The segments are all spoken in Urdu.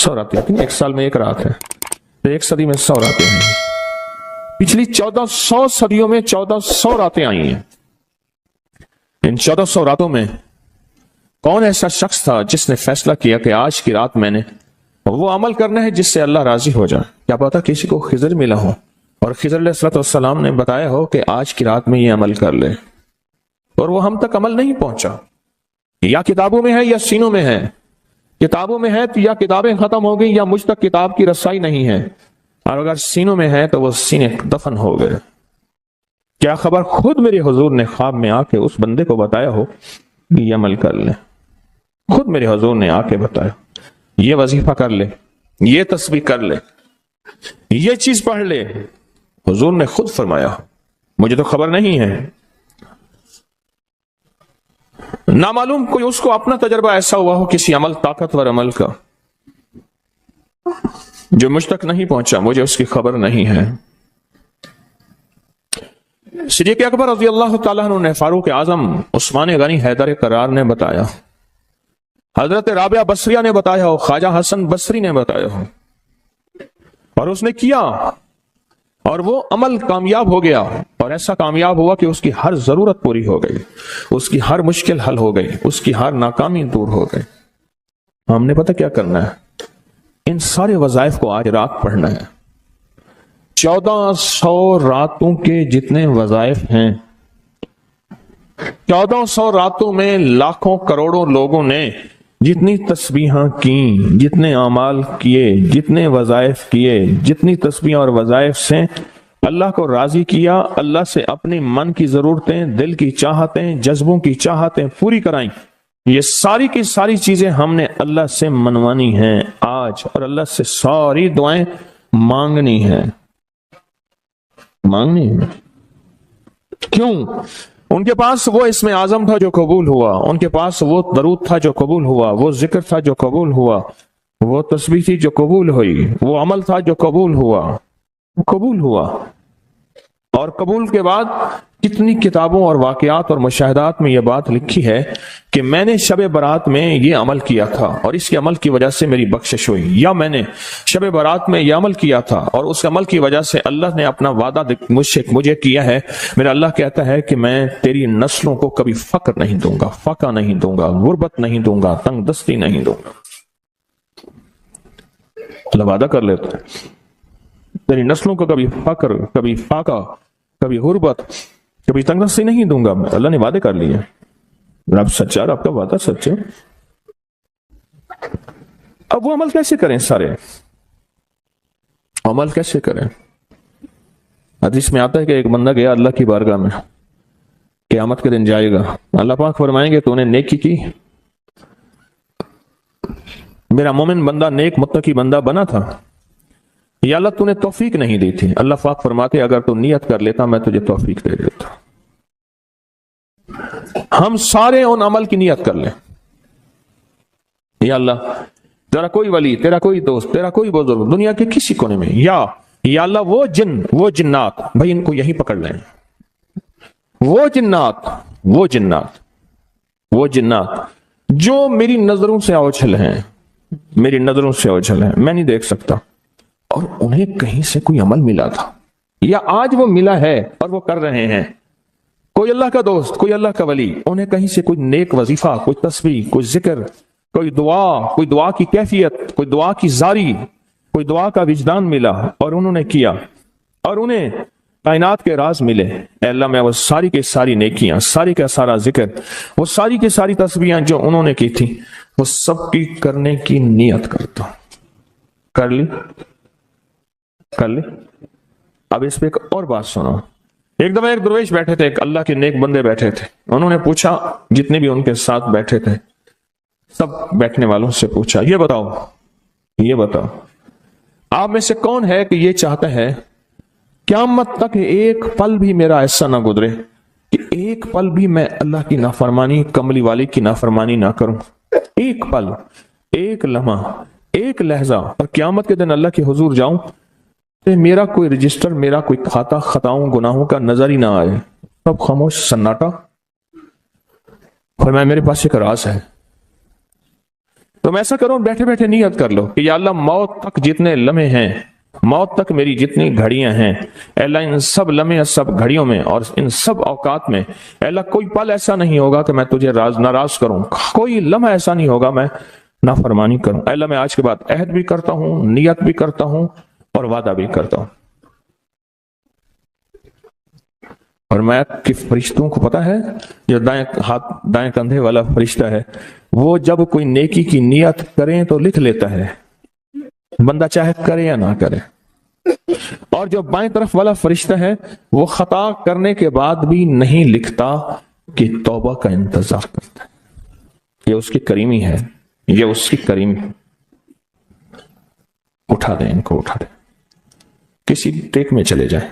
100 راتیں آتی ہیں، ایک سال میں ایک رات ہے تو ایک صدی میں 100 راتیں ہیں۔ پچھلی 1400 صدیوں میں 1400 راتیں آئی ہیں۔ ان 1400 راتوں میں کون ایسا شخص تھا جس نے فیصلہ کیا کہ آج کی رات میں نے وہ عمل کرنا ہے جس سے اللہ راضی ہو جائے؟ کیا پتا کسی کو خضر ملا ہو اور خضر علیہ السلام نے بتایا ہو کہ آج کی رات میں یہ عمل کر لے، اور وہ ہم تک عمل نہیں پہنچا۔ یا کتابوں میں ہے یا سینوں میں ہے، کتابوں میں ہے تو یا کتابیں ختم ہو گئی یا مجھ تک کتاب کی رسائی نہیں ہے، اور اگر سینوں میں ہے تو وہ سینے دفن ہو گئے۔ کیا خبر خود میرے حضور نے خواب میں آ کے اس بندے کو بتایا ہو کہ یہ عمل کر لے، خود میرے حضور نے آ کے بتایا یہ وظیفہ کر لے، یہ تسبیح کر لے، یہ چیز پڑھ لے۔ حضور نے خود فرمایا مجھے تو خبر نہیں ہے۔ نامعلوم کوئی اس کو اپنا تجربہ ایسا ہوا ہو کسی عمل، طاقتور عمل کا، جو مجھ تک نہیں پہنچا، مجھے اس کی خبر نہیں ہے۔ صدیق اکبر رضی اللہ تعالیٰ عنہ نے فاروق اعظم عثمان غنی حیدر کرار نے بتایا، حضرت رابعہ بصریہ نے بتایا ہو، خواجہ حسن بصری نے بتایا ہو، اور اس نے کیا اور وہ عمل کامیاب ہو گیا، اور ایسا کامیاب ہوا کہ اس کی ہر ضرورت پوری ہو گئی، اس کی ہر مشکل حل ہو گئی، اس کی ہر ناکامی دور ہو گئی۔ ہم نے پتہ کیا کرنا ہے؟ ان سارے وظائف کو آج رات پڑھنا ہے۔ 1400 راتوں کے جتنے وظائف ہیں، 1400 راتوں میں لاکھوں کروڑوں لوگوں نے جتنی تسبیحاں کیں، جتنے اعمال کیے، جتنے وظائف کیے، جتنی تسبیحاں اور وظائف سے اللہ کو راضی کیا، اللہ سے اپنی من کی ضرورتیں، دل کی چاہتیں، جذبوں کی چاہتیں پوری کرائیں، یہ ساری کی ساری چیزیں ہم نے اللہ سے منوانی ہیں آج، اور اللہ سے ساری دعائیں مانگنی ہیں۔ مانگنی ہے کیوں؟ ان کے پاس وہ اسم اعظم تھا جو قبول ہوا، ان کے پاس وہ درود تھا جو قبول ہوا، وہ ذکر تھا جو قبول ہوا، وہ تسبیح تھی جو قبول ہوئی، وہ عمل تھا جو قبول ہوا۔ اور قبول کے بعد کتنی کتابوں اور واقعات اور مشاہدات میں یہ بات لکھی ہے کہ میں نے شب برات میں یہ عمل کیا تھا اور اس کے عمل کی وجہ سے میری بخشش ہوئی، یا میں نے شب برات میں یہ عمل کیا تھا اور اس عمل کی وجہ سے اللہ نے اپنا وعدہ مجھے کیا ہے۔ میرا اللہ کہتا ہے کہ میں تیری نسلوں کو کبھی فقر نہیں دوں گا، فاقہ نہیں دوں گا، غربت نہیں دوں گا، تنگ دستی نہیں دوں گا۔ اللہ وعدہ کر لیتا ہے تیری نسلوں کو کبھی فقر، کبھی فاقہ، کبھی غربت، کبھی تنگ دستی نہیں دوں گا۔ اللہ نے وعدے کر لیے، رب سچا، رب کا وعدہ سچا۔ اب وہ عمل کیسے کریں؟ سارے عمل کیسے کریں؟ حدیث میں آتا ہے کہ ایک بندہ گیا اللہ کی بارگاہ میں، قیامت کے دن جائے گا، اللہ پاک فرمائیں گے تو نے نیکی کی، میرا مومن بندہ نیک متقی بندہ بنا تھا، یا اللہ تو نے توفیق نہیں دی تھی؟ اللہ پاک فرماتے اگر تو نیت کر لیتا میں تجھے توفیق دے دیتا۔ ہم سارے ان عمل کی نیت کر لیں، یا اللہ تیرا کوئی ولی، تیرا کوئی دوست، تیرا کوئی بزرگ دنیا کے کسی کونے میں، یا اللہ وہ جن، وہ جنات، بھائی ان کو یہی پکڑ لیں، وہ جنات جو میری نظروں سے اوجھل ہیں، میری نظروں سے اوجھل ہیں، میں نہیں دیکھ سکتا، اور انہیں کہیں سے کوئی عمل ملا تھا یا آج وہ ملا ہے اور وہ کر رہے ہیں، کوئی اللہ کا دوست، کوئی اللہ کا ولی، انہیں کہیں سے کوئی نیک وظیفہ، کوئی تسبیح، کوئی ذکر، کوئی دعا کی کیفیت، کوئی دعا کی زاری، کوئی دعا کا وجدان ملا اور انہوں نے کیا، اور انہیں کائنات کے راز ملے۔ اے اللہ میں وہ ساری کے ساری نیکیاں، ساری کا سارا ذکر، وہ ساری کی ساری تسبیحاں جو انہوں نے کی تھی، وہ سب کی کرنے کی نیت کرتا ہوں۔ کر لی؟ اب اس پہ ایک اور بات سنو۔ ایک دفعہ ایک درویش بیٹھے تھے، ایک اللہ کے نیک بندے بیٹھے تھے، انہوں نے پوچھا، جتنے بھی ان کے ساتھ بیٹھے تھے سب بیٹھنے والوں سے پوچھا، یہ بتاؤ آپ میں سے کون ہے کہ یہ چاہتا ہے قیامت تک ایک پل بھی میرا ایسا نہ گزرے کہ ایک پل بھی میں اللہ کی نافرمانی، کملی والی کی نافرمانی نہ کروں؟ ایک پل، ایک لمحہ، ایک لہجہ، اور قیامت کے دن اللہ کے حضور جاؤں تو میرا کوئی رجسٹر، میرا کوئی کھاتا خطاؤں گناہوں کا نظر ہی نہ آئے، سب خاموش، سناٹا۔ فرمایا میرے پاس ایک راز ہے، تم ایسا کرو بیٹھے بیٹھے نیت کر لو کہ یا اللہ موت تک جتنے لمحے ہیں، موت تک میری جتنی گھڑیاں ہیں، اے اللہ ان سب لمحے سب گھڑیوں میں اور ان سب اوقات میں اے اللہ کوئی پل ایسا نہیں ہوگا کہ میں تجھے ناراض کروں، کوئی لمحہ ایسا نہیں ہوگا میں نافرمانی کروں۔ اے اللہ میں آج کے بعد عہد بھی کرتا ہوں، نیت بھی کرتا ہوں اور وعدہ بھی کرتا ہوں۔ اور میں کہ فرشتوں کو پتا ہے، جو دائیں کندھے والا فرشتہ ہے وہ جب کوئی نیکی کی نیت کریں تو لکھ لیتا ہے، بندہ چاہے کرے یا نہ کرے۔ اور جو بائیں طرف والا فرشتہ ہے وہ خطا کرنے کے بعد بھی نہیں لکھتا کہ توبہ کا انتظار کرتا ہے۔ یہ اس کی کریمی ہے، یہ اس کی کریمی۔ اٹھا دیں ان کو، اٹھا دیں، کسی ٹیک میں چلے جائیں،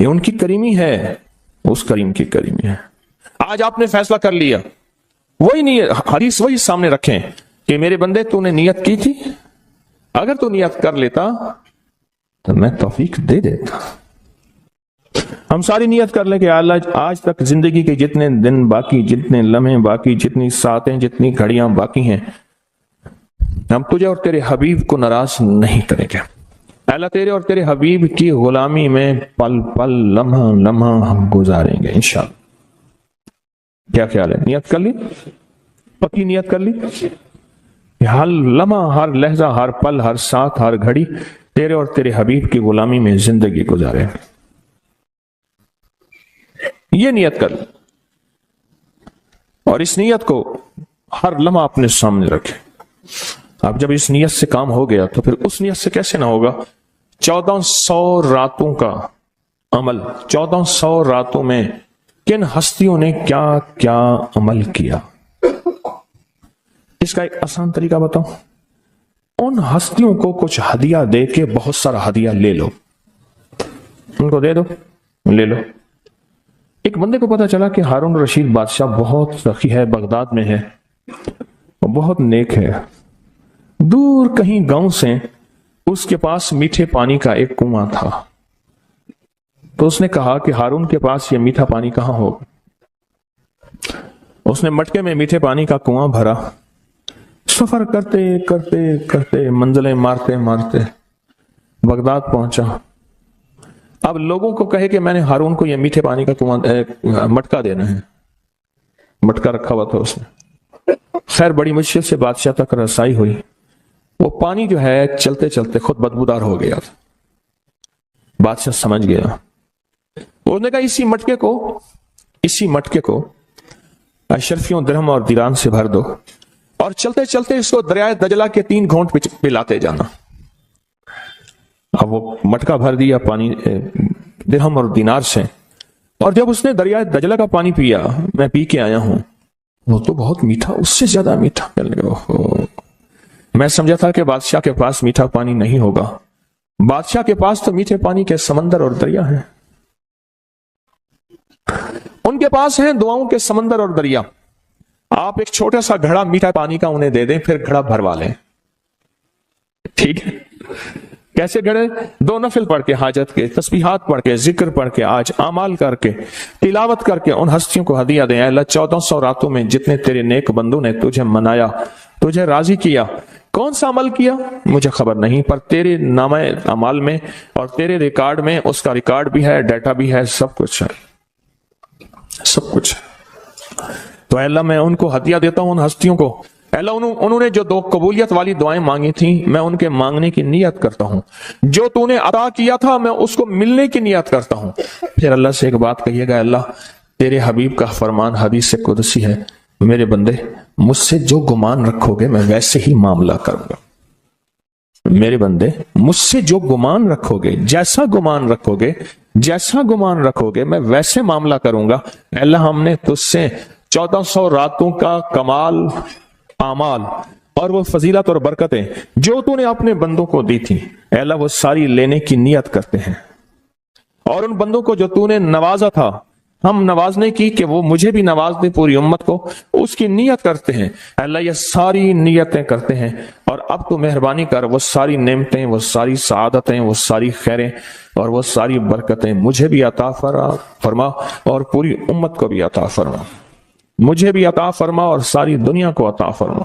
یہ ان کی کریمی ہے، اس کریم کی کریمی ہے۔ آج آپ نے فیصلہ کر لیا، وہی نیت، حدیث وہی سامنے رکھیں کہ میرے بندے تو نے نیت کی تھی، اگر تو نیت کر لیتا تو میں توفیق دے دیتا۔ ہم ساری نیت کر لیں کہ اللہ آج تک زندگی کے جتنے دن باقی، جتنے لمحے باقی، جتنی ساعتیں، جتنی گھڑیاں باقی ہیں، ہم تجھے اور تیرے حبیب کو ناراض نہیں کریں گے۔ اللہ تیرے اور تیرے حبیب کی غلامی میں پل پل، لمحہ لمحہ ہم گزاریں گے انشاءاللہ۔ کیا خیال ہے؟ نیت کر لی؟ پکی نیت کر لی؟ ہر لمحہ، ہر لہجہ، ہر پل، ہر ساتھ، ہر گھڑی تیرے اور تیرے حبیب کی غلامی میں زندگی گزارے۔ یہ نیت کر لی، اور اس نیت کو ہر لمحہ اپنے سامنے رکھے۔ اب جب اس نیت سے کام ہو گیا تو پھر اس نیت سے کیسے نہ ہوگا؟ 1400 راتوں کا عمل، 1400 راتوں میں کن ہستیوں نے کیا کیا عمل کیا، اس کا ایک آسان طریقہ بتاؤں۔ ان ہستیوں کو کچھ ہدیہ دے کے بہت سارا ہدیہ لے لو، ان کو دے دو، لے لو۔ ایک بندے کو پتا چلا کہ ہارون رشید بادشاہ بہت سخی ہے، بغداد میں ہے، وہ بہت نیک ہے۔ دور کہیں گاؤں سے اس کے پاس میٹھے پانی کا ایک کنواں تھا، تو اس نے کہا کہ ہارون کے پاس یہ میٹھا پانی کہاں ہوگا؟ اس نے مٹکے میں میٹھے پانی کا کنواں بھرا، سفر کرتے کرتے کرتے، منزلیں مارتے مارتے بغداد پہنچا۔ اب لوگوں کو کہے کہ میں نے ہارون کو یہ میٹھے پانی کا کنواں مٹکا دینا ہے، مٹکا رکھا ہوا تھا اس نے۔ خیر بڑی مشکل سے بادشاہ تک رسائی ہوئی، وہ پانی جو ہے چلتے چلتے خود بدبودار ہو گیا تھا۔ بادشاہ سمجھ گیا، اس نے کہا اسی مٹکے کو اشرفیوں، درہم اور دیران سے بھر دو، اور چلتے چلتے اس کو دریائے دجلہ کے 3 گھونٹ پلاتے جانا۔ اب وہ مٹکا بھر دیا پانی درہم اور دینار سے، اور جب اس نے دریائے دجلہ کا پانی پیا، میں پی کے آیا ہوں، وہ تو بہت میٹھا، اس سے زیادہ میٹھا۔ میں سمجھا تھا کہ بادشاہ کے پاس میٹھا پانی نہیں ہوگا، بادشاہ کے پاس تو میٹھے پانی کے سمندر اور دریا ہیں، ان کے پاس ہیں دعاؤں کے سمندر اور دریا۔ آپ ایک چھوٹا سا گھڑا میٹھا پانی کا انہیں دے دیں، پھر گھڑا بھروا لیں، ٹھیک ہے؟ کیسے گھڑے؟ 2 نفل پڑھ کے، حاجت کے، تسبیحات پڑھ کے، ذکر پڑھ کے، آج اعمال کر کے، تلاوت کر کے ان ہستیوں کو ہدیہ دیں۔ اے اللہ 1400 راتوں میں جتنے تیرے نیک بندوں نے تجھے منایا، تجھے راضی کیا، کون سا عمل کیا مجھے خبر نہیں، پر تیرے نامہ اعمال میں اور تیرے ریکارڈ میں اس کا ریکارڈ بھی ہے، ڈیٹا بھی ہے، سب کچھ ہے، سب کچھ ہے۔ تو اے اللہ میں ان کو ہدیہ دیتا ہوں، ان ہستیوں کو۔ اے اللہ انہوں نے جو 2 قبولیت والی دعائیں مانگی تھیں، میں ان کے مانگنے کی نیت کرتا ہوں، جو تو نے عطا کیا تھا میں اس کو ملنے کی نیت کرتا ہوں۔ پھر اللہ سے ایک بات کہیے گا، اللہ تیرے حبیب کا فرمان حدیث قدسی ہے، میرے بندے مجھ سے جو گمان رکھو گے میں ویسے ہی معاملہ کروں گا۔ میرے بندے مجھ سے جو گمان رکھو گے، جیسا گمان رکھو گے، جیسا گمان رکھو گے میں ویسے معاملہ کروں گا۔ اے اللہ ہم نے تجھ سے 1400 راتوں کا کمال اعمال اور وہ فضیلت اور برکتیں جو تو نے اپنے بندوں کو دی تھی، اے اللہ وہ ساری لینے کی نیت کرتے ہیں، اور ان بندوں کو جو تو نے نوازا تھا ہم نوازنے کی کہ وہ مجھے بھی نواز دے، پوری امت کو، اس کی نیت کرتے ہیں۔ اے اللہ یہ ساری نیتیں کرتے ہیں، اور اب تو مہربانی کر وہ ساری نعمتیں، وہ ساری سعادتیں، وہ ساری خیریں اور وہ ساری برکتیں مجھے بھی عطا فرما اور پوری امت کو بھی عطا فرما، مجھے بھی عطا فرما اور ساری دنیا کو عطا فرما۔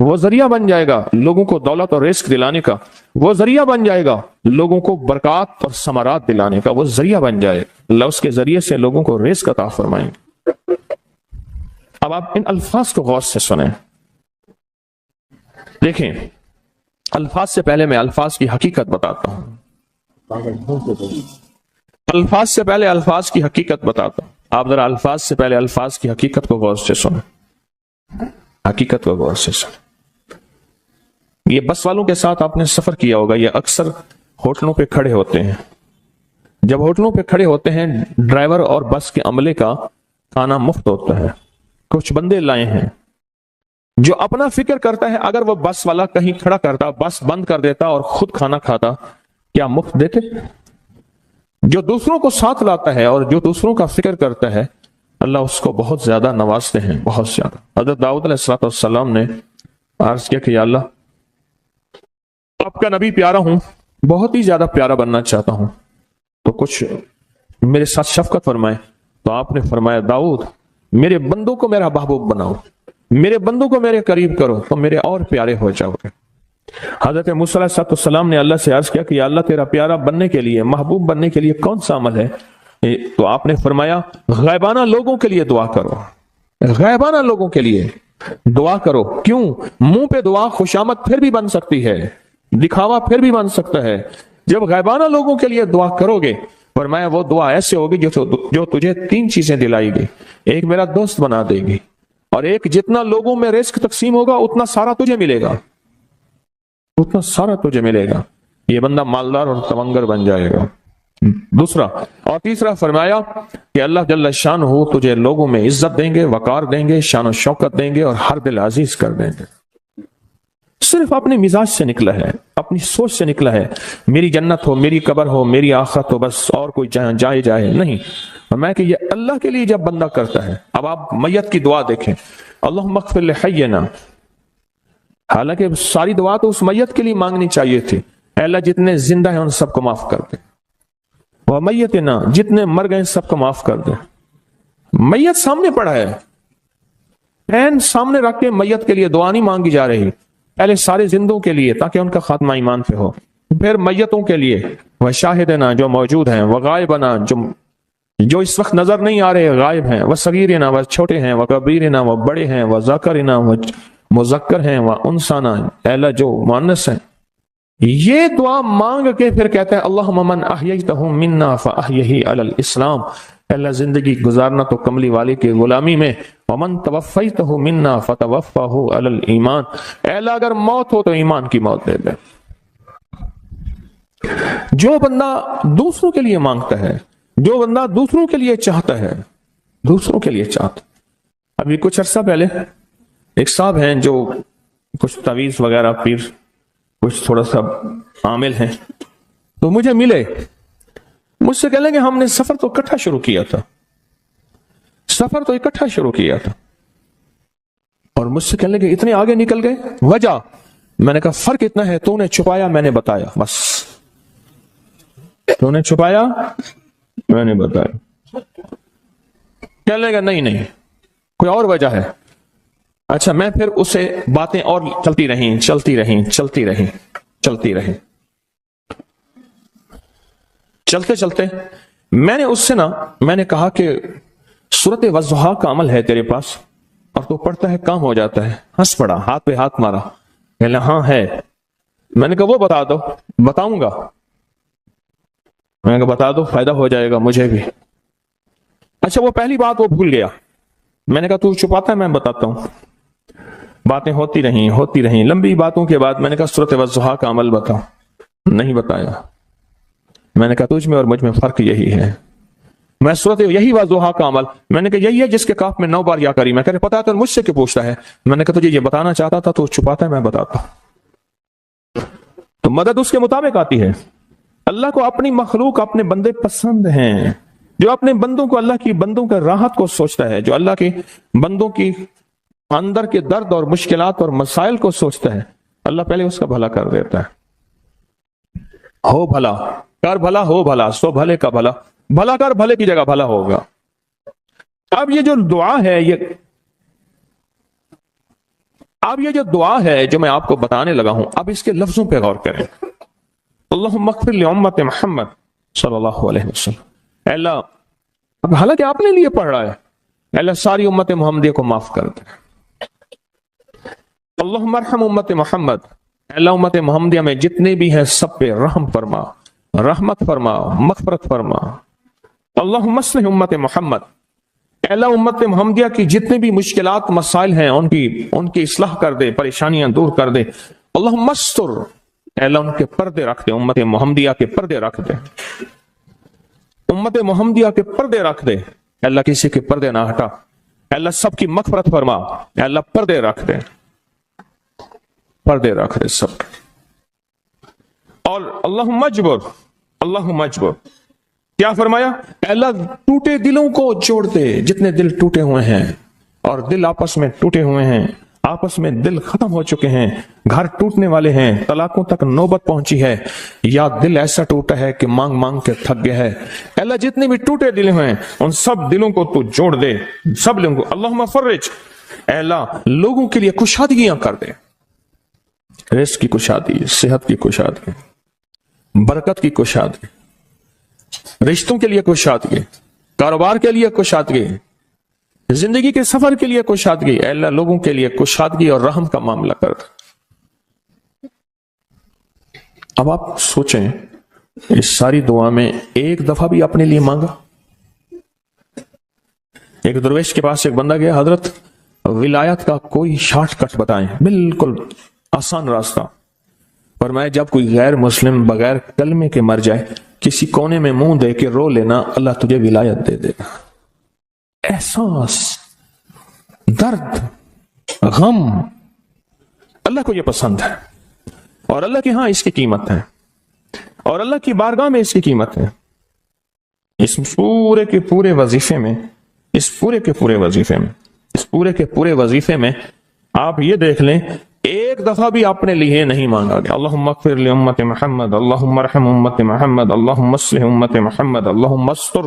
وہ ذریعہ بن جائے گا لوگوں کو دولت اور رزق دلانے کا، وہ ذریعہ بن جائے گا لوگوں کو برکات اور ثمرات دلانے کا، وہ ذریعہ بن جائے اللہ اس کے ذریعے سے لوگوں کو رزق عطا فرمائیں گے۔ اب آپ ان الفاظ کو غور سے سنیں، دیکھیں الفاظ سے پہلے میں الفاظ کی حقیقت بتاتا ہوں، الفاظ سے پہلے الفاظ کی حقیقت بتاتا ہوں، آپ ذرا الفاظ سے پہلے الفاظ کی حقیقت کو غور سے سنیں، حقیقت کو غور سے سنیں۔ یہ بس والوں کے ساتھ آپ نے سفر کیا ہوگا، یہ اکثر ہوٹلوں پہ کھڑے ہوتے ہیں، جب ہوٹلوں پہ کھڑے ہوتے ہیں ڈرائیور اور بس کے عملے کا کھانا مفت ہوتا ہے، کچھ بندے لائے ہیں جو اپنا فکر کرتا ہے اگر وہ بس والا کہیں کھڑا کرتا، بس بند کر دیتا اور خود کھانا کھاتا، کیا مفت دیتے؟ جو دوسروں کو ساتھ لاتا ہے اور جو دوسروں کا فکر کرتا ہے اللہ اس کو بہت زیادہ نوازتے ہیں، بہت زیادہ۔ حضرت داؤد علیہ السلام نے عرض کیا کہ یا اللہ آپ کا نبی پیارا ہوں، بہت ہی زیادہ پیارا بننا چاہتا ہوں، تو کچھ میرے ساتھ شفقت فرمائے۔ تو آپ نے فرمایا داؤد میرے بندوں کو میرا محبوب بناؤ، میرے بندوں کو میرے قریب کرو تو میرے اور پیارے ہو جاؤ گے۔ حضرت موسیٰ علیہ السلام نے اللہ سے عرض کیا کہ یا اللہ تیرا پیارا بننے کے لیے، محبوب بننے کے لیے کون سا عمل ہے؟ تو آپ نے فرمایا غائبانہ لوگوں کے لیے دعا کرو، غائبانہ لوگوں کے لیے دعا کرو۔ کیوں؟ منہ پہ دعا خوشامد پھر بھی بن سکتی ہے، دکھاوا پھر بھی بن سکتا ہے، جب غائبانہ لوگوں کے لیے دعا کرو گے فرمایا وہ دعا ایسے ہوگی جو تجھے تین چیزیں دلائے گی، ایک میرا دوست بنا دے گی، اور ایک جتنا لوگوں میں رزق تقسیم ہوگا اتنا سارا تجھے ملے گا، اتنا سارا تجھے ملے گا، یہ بندہ مالدار اور تمنگر بن جائے گا۔ دوسرا اور تیسرا فرمایا کہ اللہ جل شان ہو تجھے لوگوں میں عزت دیں گے، وقار دیں گے، شان و شوکت دیں گے اور ہر دل عزیز کر دیں گے۔ صرف اپنے مزاج سے نکلا ہے، اپنی سوچ سے نکلا ہے، میری جنت ہو، میری قبر ہو، میری آخرت ہو، بس اور کوئی جائے نہیں۔ میں کہ یہ اللہ کے لیے جب بندہ کرتا ہے۔ اب آپ میت کی دعا دیکھیں، اللہم اغفر لحینا، حالانکہ ساری دعا تو اس میت کے لیے مانگنی چاہیے تھی، اے اللہ جتنے زندہ ہیں ان سب کو معاف کر دے، وہ میتنا جتنے مر گئے سب کو معاف کر دے۔ میت سامنے پڑا ہے، پین سامنے رکھ کے میت کے لیے دعا نہیں مانگی جا رہی، پہلے سارے زندوں کے لیے تاکہ ان کا خاتمہ ایمان پہ ہو، پھر میتوں کے لیے، وہ شاہدنا جو موجود ہیں، وہ غائبنا جو اس وقت نظر نہیں آ رہے غائب ہیں، وہ صغیرنا وہ چھوٹے ہیں، وہ کبیرنا وہ بڑے ہیں، وہ ذکرنا وہ مذکر ہیں، وہ انسانا اے اللہ جو مؤنث ہیں۔ یہ دعا مانگ کے پھر کہتا ہے اللہم من احییتہ منا فاحیہ علی الاسلام، اللہ زندگی گزارنا تو کملی والے کے غلامی میں، ومن توفیتہ منا فتوفہ علی الایمان، اے اللہ اگر موت ہو تو ایمان کی موت دے دے۔ جو بندہ دوسروں کے لیے مانگتا ہے، جو بندہ دوسروں کے لیے چاہتا ہے، دوسروں کے لیے چاہتا۔ ابھی کچھ عرصہ پہلے ایک صاحب ہیں جو کچھ تعویذ وغیرہ پیر کچھ تھوڑا سا عامل ہیں، تو مجھے ملے، مجھ سے کہنے کہ ہم نے سفر تو اکٹھا شروع کیا تھا، سفر تو اکٹھا شروع کیا تھا، اور مجھ سے کہنے کہ اتنے آگے نکل گئے، وجہ؟ میں نے کہا فرق اتنا ہے تو نے چھپایا میں نے بتایا، بس تو نے چھپایا میں نے بتایا۔ کہنے لگا نہیں کوئی اور وجہ ہے۔ اچھا میں پھر اسے باتیں اور چلتی رہیں چلتے میں نے اس سے میں نے کہا کہ سورت والضحیٰ کا عمل ہے تیرے پاس اور تو پڑھتا ہے کام ہو جاتا ہے؟ ہنس پڑا، ہاتھ پہ ہاتھ مارا، کہنا ہاں ہے۔ میں نے کہا وہ بتا دو۔ بتاؤں گا، میں نے کہا بتا دو فائدہ ہو جائے گا مجھے بھی۔ اچھا وہ پہلی بات وہ بھول گیا، میں نے کہا تو چھپاتا ہے میں بتاتا ہوں۔ باتیں ہوتی رہیں لمبی باتوں کے بعد میں نے کہا سورت والضحیٰ کا عمل بتا، نہیں بتایا۔ میں نے کہا تجھ میں اور مجھ میں فرق یہی ہے، میں سورت یہی والضحیٰ کا عمل، میں نے کہا یہی ہے جس کے کاف میں 9 بار یا کری، میں کہہ رہے پتا ہے تو مجھ سے کیوں پوچھتا ہے؟ میں نے کہا تجھے یہ بتانا چاہتا تھا تو چھپاتا ہے میں بتاتا۔ تو مدد اس کے مطابق آتی ہے۔ اللہ کو اپنی مخلوق اپنے بندے پسند ہیں، جو اپنے بندوں کو اللہ کی بندوں کا راحت کو سوچتا ہے، جو اللہ کے بندوں کی اندر کے درد اور مشکلات اور مسائل کو سوچتا ہے، اللہ پہلے اس کا بھلا کر دیتا ہے۔ ہو بھلا کر بھلا، ہو بھلا سو بھلے کا بھلا، بھلا کر بھلے کی جگہ بھلا ہوگا۔ اب یہ جو دعا ہے یہ اب یہ جو دعا ہے جو میں آپ کو بتانے لگا ہوں، اب اس کے لفظوں پہ غور کریں. اللہم اغفر لامت محمد صلی اللہ علیہ وسلم. اے اللہ، اب حالانکہ آپ نے لیے پڑھ رہا ہے، اے اللہ ساری امت محمدیہ کو معاف کر دے. اللہم ارحم امت محمد، اے اللہ امت محمدیہ میں جتنے بھی ہیں سب پہ رحم فرما، رحمت فرما، مغفرت فرما. اللہم اصلح امت محمد، اے اللہ امت محمدیہ کی جتنے بھی مشکلات مسائل ہیں ان کی اصلاح کر دے، پریشانیاں دور کر دے. اللہم استر، اے اللہ ان کے پردے رکھ دے، امت محمدیہ کے پردے رکھ دے، امت محمدیہ کے پردے رکھ دے. اے اللہ کسی کے پردے نہ ہٹا. اے اللہ سب کی مغفرت فرما. اے اللہ پردے رکھ دے، پردے رکھ دے سب. اور اللہم اجبر، اللہم اجبر، کیا فرمایا؟ اے اللہ ٹوٹے دلوں کو جوڑ دے، جتنے دل ٹوٹے ہوئے ہیں اور دل آپس میں ٹوٹے ہوئے ہیں، آپس میں دل ختم ہو چکے ہیں، گھر ٹوٹنے والے ہیں، طلاقوں تک نوبت پہنچی ہے، یا دل ایسا ٹوٹا ہے کہ مانگ مانگ کے تھک گیا ہے. اے اللہ جتنے بھی ٹوٹے دل ہیں ان سب دلوں کو تو جوڑ دے، سب لوگوں کو. اللہم فرج، اے اللہ لوگوں کے لیے کشادگیاں کر دے، رزق کی کشادگی، صحت کی کشادگی، برکت کی کشادگی، رشتوں کے لیے کشادگی، کاروبار کے لیے کشادگی، زندگی کے سفر کے لیے کشادگی. اے اللہ لوگوں کے لیے کشادگی اور رحم کا معاملہ کر. اب آپ سوچیں اس ساری دعا میں ایک دفعہ بھی اپنے لیے مانگا؟ ایک درویش کے پاس ایک بندہ گیا، حضرت ولایت کا کوئی شارٹ کٹ بتائیں، بالکل آسان راستہ. فرمایا جب کوئی غیر مسلم بغیر کلمے کے مر جائے، کسی کونے میں منہ دے کے رو لینا، اللہ تجھے ولایت دے دے گا. احساس، درد، غم، اللہ کو یہ پسند ہے، اور اللہ کے ہاں اس کی قیمت ہے، اور اللہ کی بارگاہ میں اس کی قیمت ہے. اس پورے کے پورے وظیفے میں، اس پورے کے پورے وظیفے میں آپ یہ دیکھ لیں ایک دفعہ بھی اپنے لیے نہیں مانگا گیا. اللہم اغفر لامت محمد، اللہم ارحم امت محمد، اللہم اصلح امت محمد، اللہم استر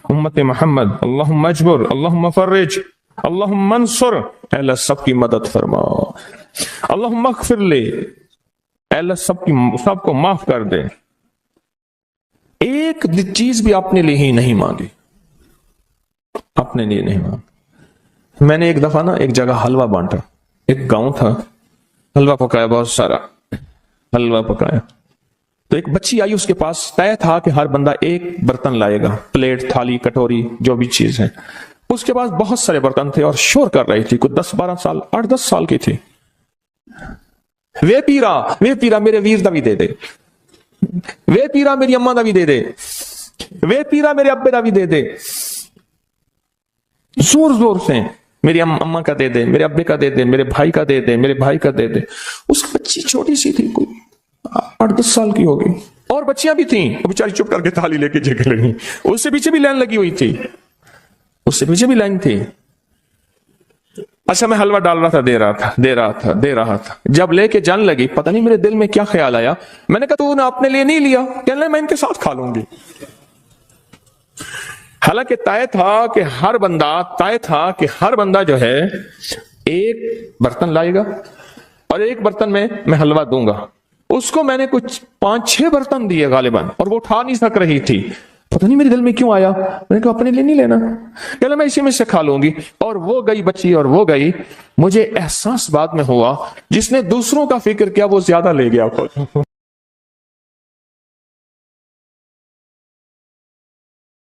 امت محمد، اللہم اجبر، اللہم فرج، اللہم انصر. اے اللہ سب کی مدد فرما. اللہم اغفر لے، اے اللہ سب کو معاف کر دے. ایک چیز بھی اپنے لیے ہی نہیں مانگی، اپنے لیے نہیں مانگی. میں نے ایک دفعہ ایک جگہ حلوہ بانٹا، ایک گاؤں تھا، حلوہ پکایا، بہت سارا حلوہ پکایا. تو ایک بچی آئی، اس کے پاس طے تھا کہ ہر بندہ ایک برتن لائے گا، پلیٹ، تھالی، کٹوری، جو بھی چیز ہے. اس کے پاس بہت سارے برتن تھے اور شور کر رہی تھی، کچھ 10-12 سال، 8-10 سال کی تھی. وے پیرا میرے ویر دا بھی دے دے، وے پیرا میری اماں دا بھی دے دے، وے پیرا میرے ابے دا بھی دے دے. زور زور سے میری اماں کا دے دے، میرے ابے کا دے دے، میرے بھائی کا دے دے، میرے بھائی کا دے دے. اس کی بچی چھوٹی سی تھی، کوئی 8-10 سال کی ہوگی، اور بچیاں بھی تھیں. وہ بیچاری چپ کر کے تھالی لے کے جگہ لگی. اس سے پیچھے بھی لائن لگی ہوئی تھی، اس سے پیچھے بھی لائن تھی. اچھا میں حلوہ ڈال رہا تھا، دے رہا تھا. جب لے کے جان لگی، پتہ نہیں میرے دل میں کیا خیال آیا، میں نے کہا تو نے اپنے لیے نہیں لیا؟ کہنے لگا میں ان کے ساتھ کھا لوں گی. حالانکہ طے تھا کہ ہر بندہ جو ہے ایک برتن لائے گا اور ایک برتن میں حلوہ دوں گا. اس کو میں نے کچھ 5-6 برتن دیے غالباً، اور وہ اٹھا نہیں سک رہی تھی. پتہ نہیں میرے دل میں کیوں آیا، میں نے کہا اپنے لیے نہیں لینا، کہ میں اسی میں سے کھا لوں گی. اور وہ گئی بچی، اور وہ گئی. مجھے احساس بعد میں ہوا جس نے دوسروں کا فکر کیا وہ زیادہ لے گیا.